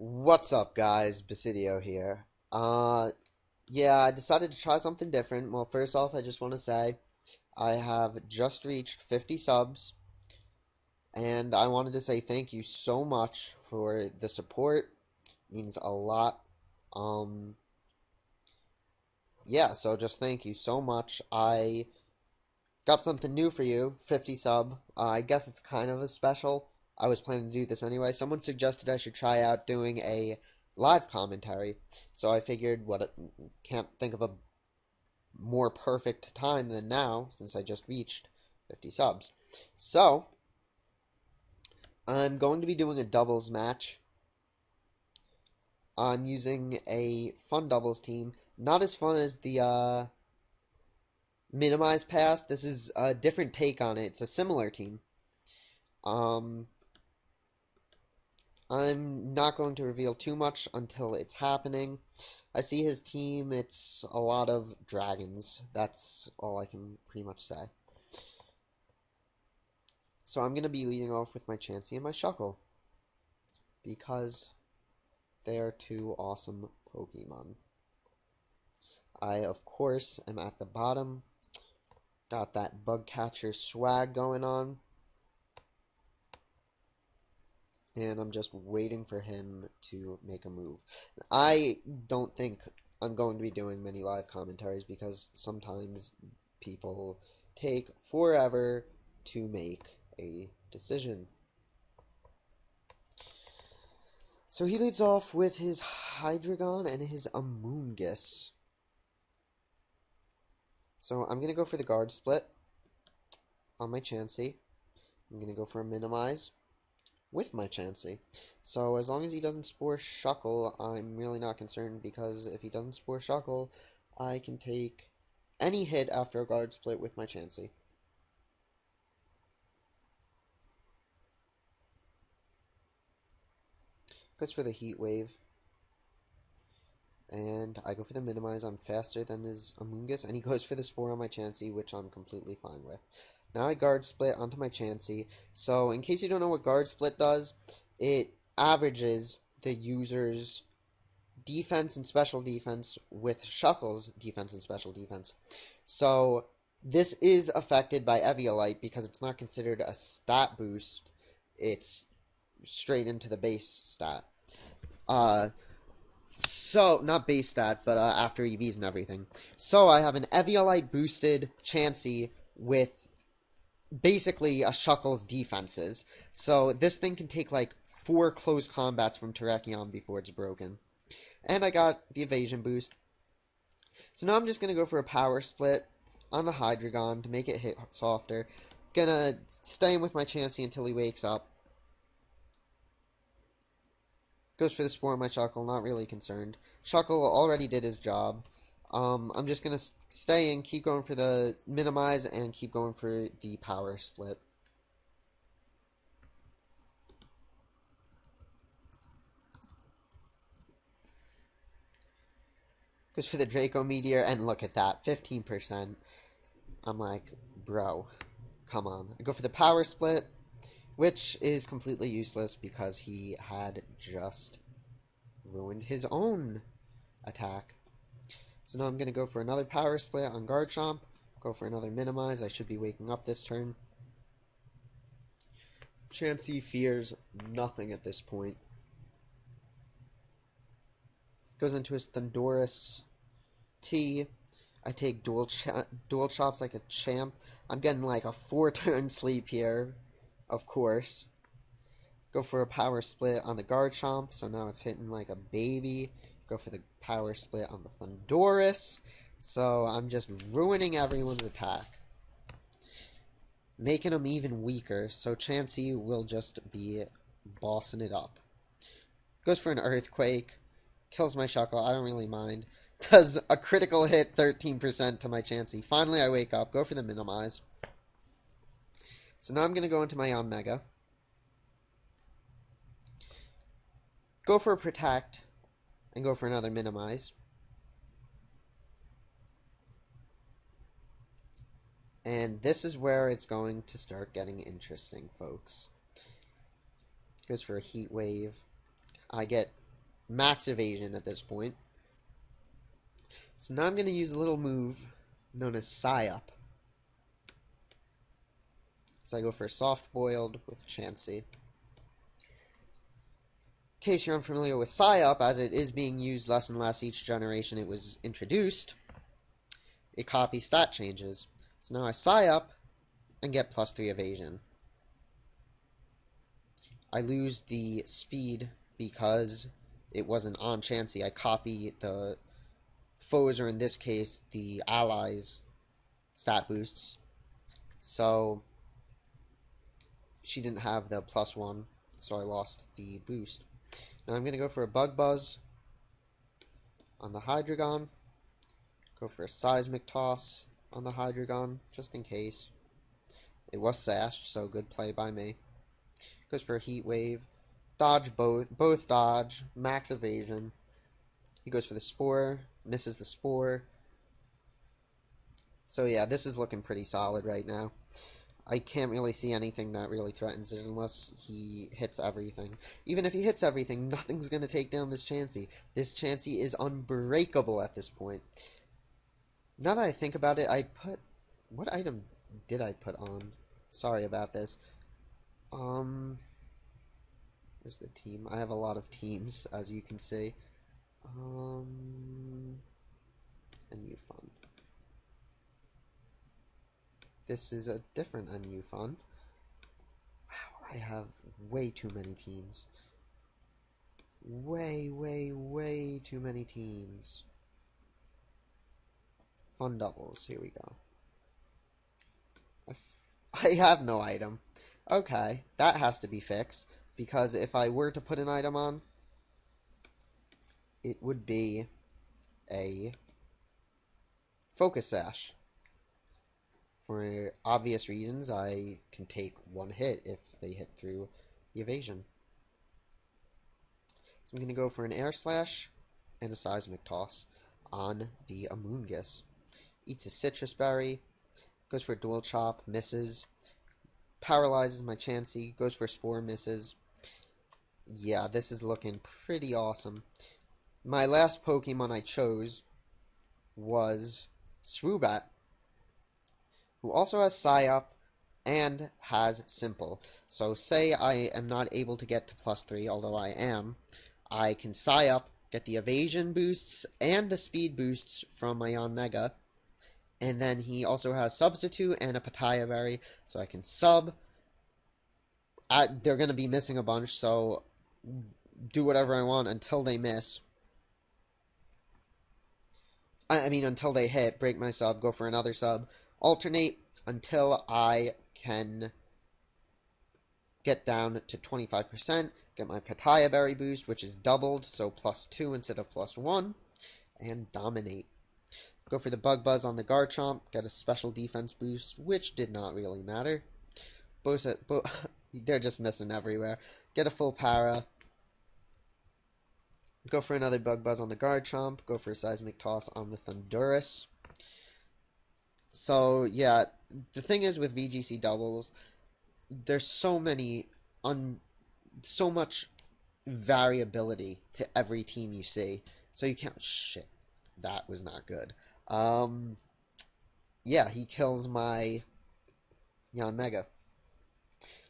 What's up, guys? Basidio here. Yeah, I decided to try something different. Well, first off, I just want to say I have just reached 50 subs, and I wanted to say thank you so much for the support. It means a lot. Um, yeah, so just thank you so much. I got something new for you, 50 sub. I guess it's kind of a special. I was planning to do this anyway. Someone suggested I should try out doing a live commentary. So I figured can't think of a more perfect time than now since I just reached 50 subs. So, I'm going to be doing a doubles match. I'm using a fun doubles team. Not as fun as the minimize pass. This is a different take on it. It's a similar team. Um, I'm not going to reveal too much until it's happening. I see his team, it's a lot of dragons. That's all I can pretty much say. So I'm going to be leading off with my Chansey and my Shuckle, because they are two awesome Pokemon. I, of course, am at the bottom. Got that bug catcher swag going on. And I'm just waiting for him to make a move. I don't think I'm going to be doing many live commentaries because sometimes people take forever to make a decision. So he leads off with his Hydreigon and his Amoonguss. So I'm going to go for the guard split on my Chansey. I'm going to go for a minimize with my Chansey. So as long as he doesn't Spore Shuckle, I'm really not concerned, because if he doesn't Spore Shuckle, I can take any hit after a guard split with my Chansey. Goes for the Heat Wave. And I go for the minimize. I'm faster than his Amoonguss, and he goes for the Spore on my Chansey, which I'm completely fine with. Now I guard split onto my Chansey. So in case you don't know what guard split does, it averages the user's defense and special defense with Shuckle's defense and special defense. So this is affected by Eviolite because it's not considered a stat boost. It's straight into the base stat. So, not base stat, but after EVs and everything. So, I have an Eviolite boosted Chansey with basically a Shuckle's defenses. So, this thing can take like 4 close combats from Terrakion before it's broken. And I got the evasion boost. So, now I'm just going to go for a power split on the Hydreigon to make it hit softer. Gonna stay in with my Chansey until he wakes up. Goes for the Spore on my Shuckle, not really concerned. Shuckle already did his job. I'm just going to stay in, keep going for the minimize, and keep going for the power split. Goes for the Draco Meteor, and look at that, 15%. I'm like, bro, come on. I go for the power split, which is completely useless because he had just ruined his own attack. So now I'm going to go for another power split on Garchomp, go for another minimize. I should be waking up this turn. Chansey fears nothing at this point. Goes into his Thundurus T. I take dual chops like a champ. I'm getting like a 4-turn sleep here, of course. Go for a power split on the Garchomp, so now it's hitting like a baby. Go for the power split on the Thundurus. So I'm just ruining everyone's attack, making them even weaker, so Chansey will just be bossing it up. Goes for an Earthquake, kills my Shuckle, I don't really mind. Does a critical hit, 13% to my Chansey. Finally I wake up, go for the minimize. So now I'm going to go into my Yanmega. Go for a protect, and go for another minimize. And this is where it's going to start getting interesting, folks. Goes for a Heat Wave. I get max evasion at this point. So now I'm going to use a little move known as Psy-Up. So I go for a Soft Boiled with Chansey. In case you're unfamiliar with Psy-Up, as it is being used less and less each generation it was introduced, it copies stat changes. So now I Psy-Up and get +3 evasion. I lose the speed because it wasn't on Chansey. I copy the foes, or in this case, the allies' stat boosts. So she didn't have the +1, so I lost the boost. Now I'm going to go for a Bug Buzz on the Hydreigon. Go for a Seismic Toss on the Hydreigon, just in case. It was sashed, so good play by me. Goes for a Heat Wave. Dodge both dodge, max evasion. He goes for the Spore, misses the Spore. So yeah, this is looking pretty solid right now. I can't really see anything that really threatens it unless he hits everything. Even if he hits everything, nothing's going to take down this Chansey. This Chansey is unbreakable at this point. Now that I think about it, what item did I put on? Sorry about this. Where's the team? I have a lot of teams, as you can see. NU Fun. This is a different NU Fun. Wow, I have way too many teams. Way too many teams. Fun doubles. Here we go. I have no item. Okay, that has to be fixed. Because if I were to put an item on, it would be a Focus Sash. For obvious reasons, I can take one hit if they hit through the evasion. So I'm going to go for an Air Slash and a Seismic Toss on the Amoonguss. Eats a Citrus Berry, goes for a Dual Chop, misses. Paralyzes my Chansey, goes for a Spore, misses. Yeah, this is looking pretty awesome. My last Pokemon I chose was Swoobat, who also has Psy-Up and has Simple. So say I am not able to get to +3, although I am, I can Psy-Up, get the evasion boosts and the speed boosts from my Yanmega, and then he also has Substitute and a Pataya Berry, so I can sub. They're going to be missing a bunch, so do whatever I want until they miss. I mean, until they hit, break my sub, go for another sub, alternate until I can get down to 25%, get my Pataya Berry boost, which is doubled, so +2 instead of +1, and dominate. Go for the Bug Buzz on the Garchomp, get a special defense boost, which did not really matter. They're just missing everywhere. Get a full para. Go for another Bug Buzz on the Garchomp. Go for a Seismic Toss on the Thundurus. So, yeah, the thing is with VGC doubles, there's so much variability to every team you see. So you can't... Shit. That was not good. Yeah, he kills my Yanmega.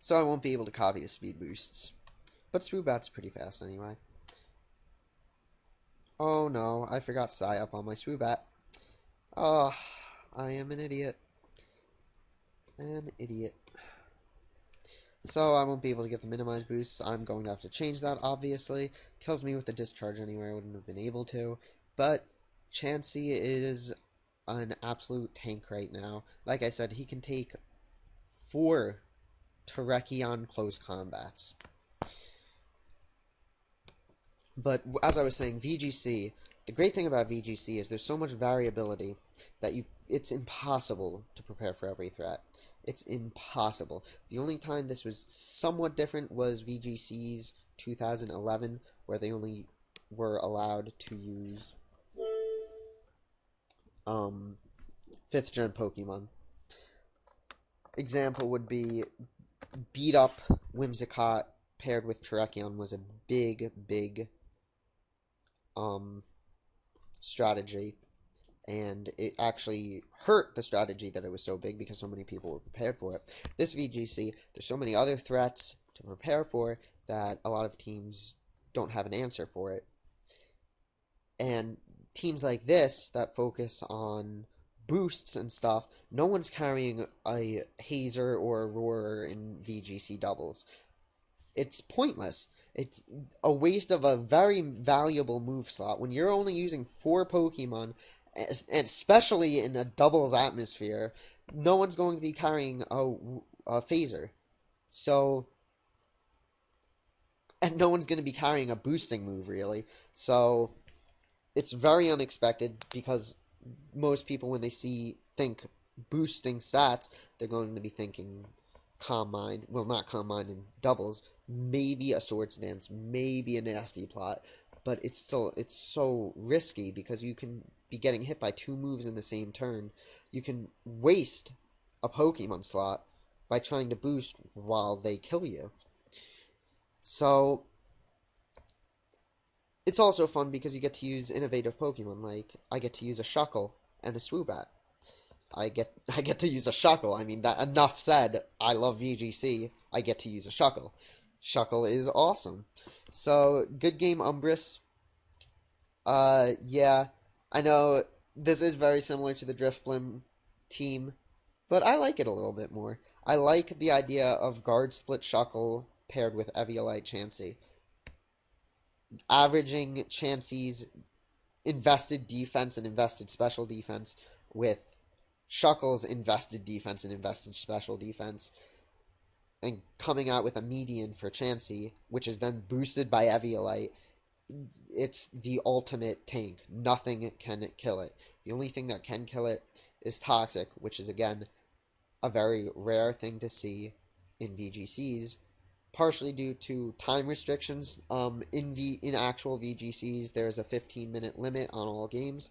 So I won't be able to copy the speed boosts. But Swoobat's pretty fast anyway. Oh no, I forgot Psy-Up on my Swoobat. Oh, I am an idiot. An idiot. So I won't be able to get the minimized boosts. I'm going to have to change that, obviously. Kills me with the Discharge anyway. I wouldn't have been able to. But Chansey is an absolute tank right now. Like I said, he can take 4 Terrakion close combats. But as I was saying, VGC, the great thing about VGC is there's so much variability that it's impossible to prepare for every threat. It's impossible. The only time this was somewhat different was VGC's 2011, where they only were allowed to use 5th gen Pokemon. Example would be beat up Whimsicott paired with Terrakion was a big um, strategy, and it actually hurt the strategy that it was so big because so many people were prepared for it. This VGC, there's so many other threats to prepare for that a lot of teams don't have an answer for it. And teams like this that focus on boosts and stuff, no one's carrying a Hazer or a Roarer in VGC doubles. It's pointless. It's a waste of a very valuable move slot when you're only using four Pokemon, and especially in a doubles atmosphere. No one's going to be carrying a phaser, so and no one's going to be carrying a boosting move really. So it's very unexpected because most people when they think boosting stats, they're going to be thinking Calm Mind. Well, not Calm Mind in doubles. Maybe a Swords Dance, maybe a Nasty Plot, but it's so risky because you can be getting hit by two moves in the same turn. You can waste a Pokemon slot by trying to boost while they kill you. So it's also fun because you get to use innovative Pokemon. Like I get to use a Shuckle and a Swoobat. I get to use a Shuckle. I mean that enough said. I love VGC. I get to use a Shuckle. Shuckle is awesome. So good game, Umbris. Yeah, I know this is very similar to the Drifblim team, but I like it a little bit more. I like the idea of guard split Shuckle paired with Eviolite Chansey. Averaging Chansey's invested defense and invested special defense with Shuckle's invested defense and invested special defense, and coming out with a median for Chansey, which is then boosted by Eviolite. It's the ultimate tank. Nothing can kill it. The only thing that can kill it is Toxic, which is again a very rare thing to see in VGCs, partially due to time restrictions. In actual VGCs, there's a 15-minute limit on all games,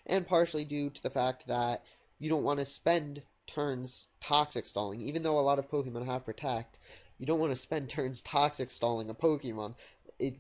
and partially due to the fact that you don't want to spend turns Toxic stalling, even though a lot of Pokemon have Protect. You don't want to spend turns Toxic stalling a Pokemon. It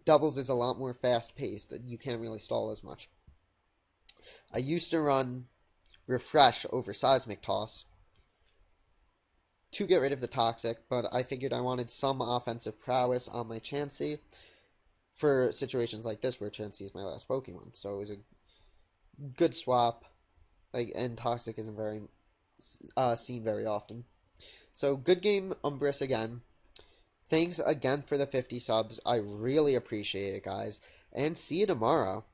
doubles is a lot more fast paced. You can't really stall as much. I used to run Refresh over Seismic Toss to get rid of the Toxic, but I figured I wanted some offensive prowess on my Chansey for situations like this where Chansey is my last Pokemon. So it was a good swap. Like, and Toxic isn't very seen very often. So good game, Umbris again. Thanks again for the 50 subs. I really appreciate it, guys. And see you tomorrow.